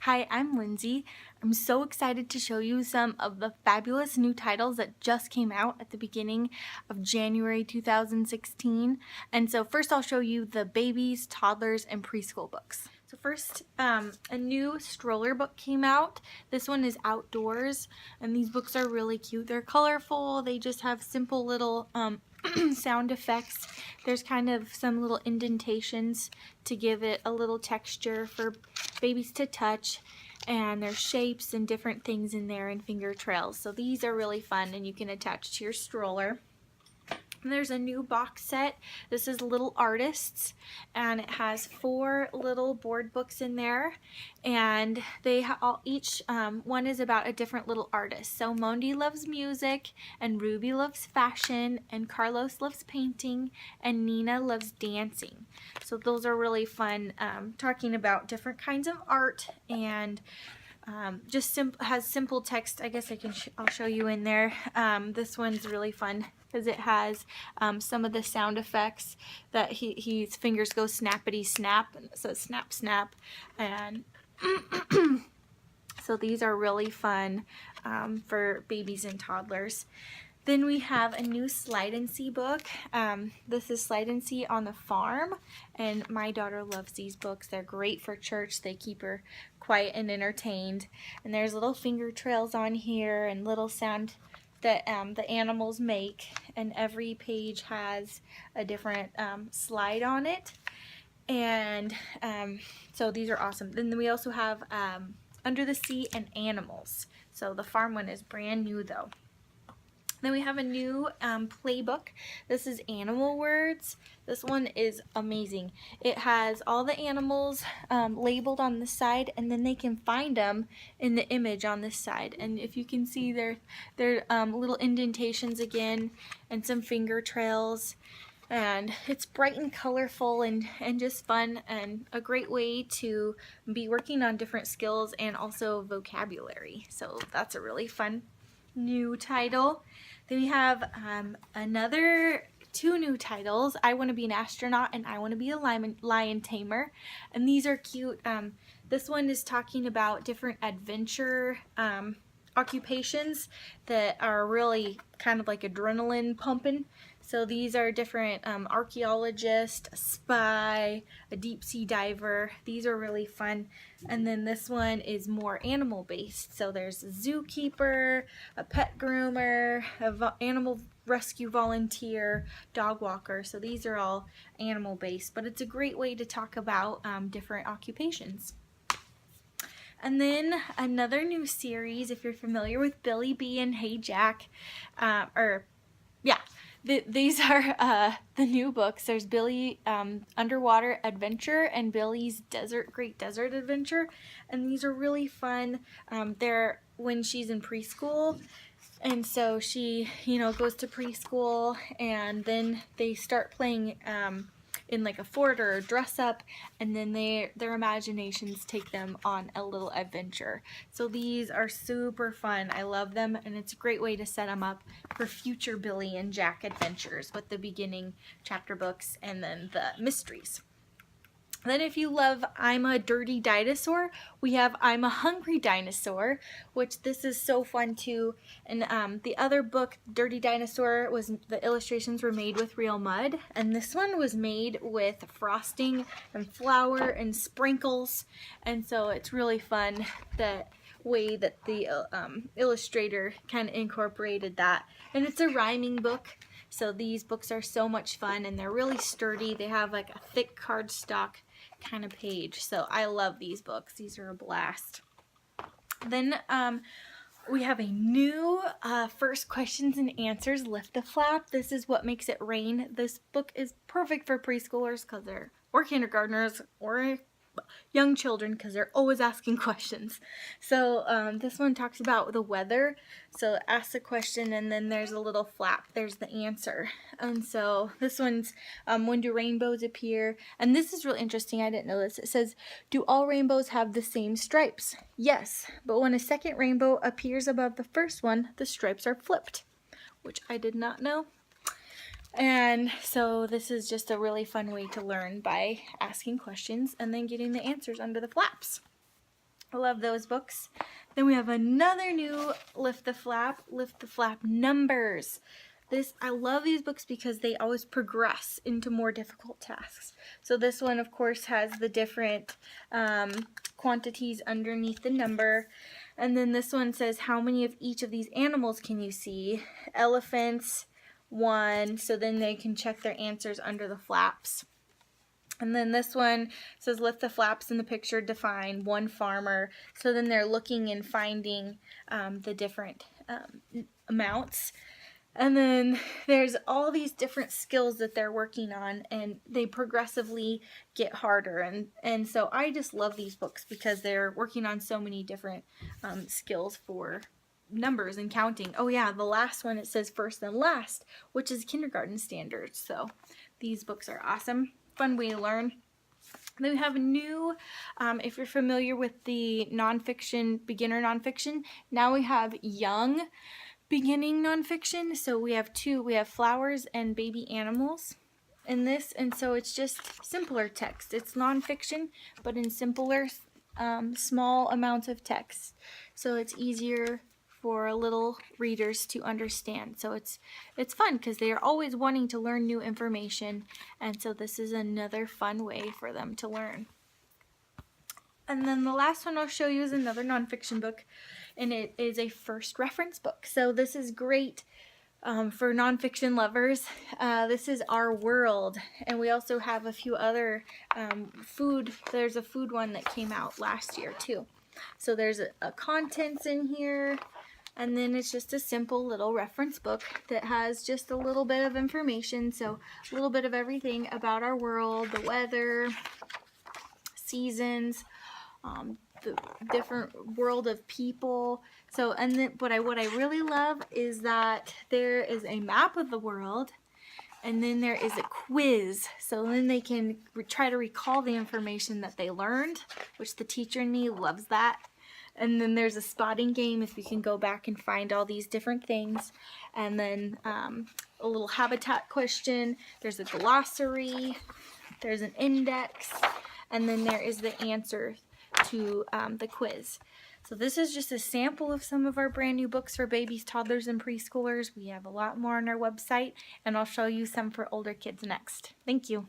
Hi, I'm Lindsay. I'm so excited to show you some of the fabulous new titles that just came out at the beginning of January 2016. And so first I'll show you the babies, toddlers, and preschool books. So first, a new stroller book came out. This one is outdoors, and these books are really cute. They're colorful. They just have simple little sound effects. There's kind of some little indentations to give it a little texture for babies to touch, and there's shapes and different things in there and finger trails. So these are really fun and you can attach to your stroller. And there's a new box set. This is Little Artists, and it has 4 little board books in there, and they each one is about a different little artist. So Mondi loves music, and Ruby loves fashion, and Carlos loves painting, and Nina loves dancing. So those are really fun, talking about different kinds of art, and just has simple text. I guess I'll show you in there. This one's really fun because it has some of the sound effects that his fingers go snappity snap, and it says snap snap, and so these are really fun for babies and toddlers. Then we have a new Slide and See book. This is Slide and See on the Farm, and my daughter loves these books. They're great for church. They keep her quiet and entertained. And there's little finger trails on here and little sound that the animals make, and every page has a different slide on it. And so these are awesome. Then we also have Under the Sea and Animals. So the farm one is brand new though. Then we have a new playbook. This is Animal Words. This one is amazing. It has all the animals labeled on the side, and then they can find them in the image on this side. And if you can see, there little indentations again, and some finger trails. And it's bright and colorful and just fun, and a great way to be working on different skills and also vocabulary. So that's a really fun new title. Then we have another 2 new titles, I Want to Be an Astronaut and I Want to Be a Lion Tamer, and these are cute. This one is talking about different adventure occupations that are really kind of like adrenaline pumping. So these are different archaeologist, a spy, a deep sea diver. These are really fun. And then this one is more animal based. So there's a zookeeper, a pet groomer, animal rescue volunteer, dog walker. So these are all animal based, but it's a great way to talk about different occupations. And then another new series, if you're familiar with Billy B and Hey Jack, these are the new books. There's Billy Underwater Adventure and Billy's Great Desert Adventure, and these are really fun. They're when she's in preschool, and so she, goes to preschool, and then they start playing in like a fort or a dress up, and then their imaginations take them on a little adventure. So these are super fun. I love them, and it's a great way to set them up for future Billy and Jack adventures with the beginning chapter books and then the mysteries. Then if you love I'm a Dirty Dinosaur, we have I'm a Hungry Dinosaur, which this is so fun too. And the other book, Dirty Dinosaur, the illustrations were made with real mud, and this one was made with frosting and flour and sprinkles, and so it's really fun the way that the illustrator kind of incorporated that. And it's a rhyming book. So these books are so much fun, and they're really sturdy. They have like a thick cardstock kind of page. So I love these books. These are a blast. Then we have a new First Questions and Answers Lift the Flap. This is What Makes It Rain. This book is perfect for preschoolers or kindergartners or young children because they're always asking questions. So this one talks about the weather. So ask the question, and then there's a little flap. There's the answer. And so this one's when do rainbows appear? And this is really interesting. I didn't know this. It says, do all rainbows have the same stripes? Yes, but when a second rainbow appears above the first one, the stripes are flipped, which I did not know. And so this is just a really fun way to learn by asking questions and then getting the answers under the flaps. I love those books. Then we have another new Lift the Flap numbers. I love these books because they always progress into more difficult tasks. So this one, of course, has the different quantities underneath the number. And then this one says, how many of each of these animals can you see? Elephants, 1. So then they can check their answers under the flaps. And then this one says, lift the flaps in the picture, define 1 farmer. So then they're looking and finding the different amounts. And then there's all these different skills that they're working on, and they progressively get harder. And so I just love these books because they're working on so many different skills for numbers and counting. Oh yeah, the last one, it says first and last, which is kindergarten standards. So these books are awesome. Fun way to learn. Then we have a new, if you're familiar with the nonfiction, beginner nonfiction, now we have young beginning nonfiction. So we have 2. We have flowers and baby animals in this, and so it's just simpler text. It's nonfiction, but in simpler, small amounts of text. So it's easier for little readers to understand. So it's fun because they are always wanting to learn new information, and so this is another fun way for them to learn. And then the last one I'll show you is another nonfiction book, and it is a first reference book. So this is great for nonfiction lovers. This is Our World, and we also have a few other food. There's a food one that came out last year too. So there's a contents in here, and then it's just a simple little reference book that has just a little bit of information. So a little bit of everything about our world, the weather, seasons, the different world of people. So, and then what I really love is that there is a map of the world, and then there is a quiz. So then they can try to recall the information that they learned, which the teacher in me loves that. And then there's a spotting game if you can go back and find all these different things. And then a little habitat question. There's a glossary. There's an index. And then there is the answer to the quiz. So this is just a sample of some of our brand new books for babies, toddlers, and preschoolers. We have a lot more on our website, and I'll show you some for older kids next. Thank you.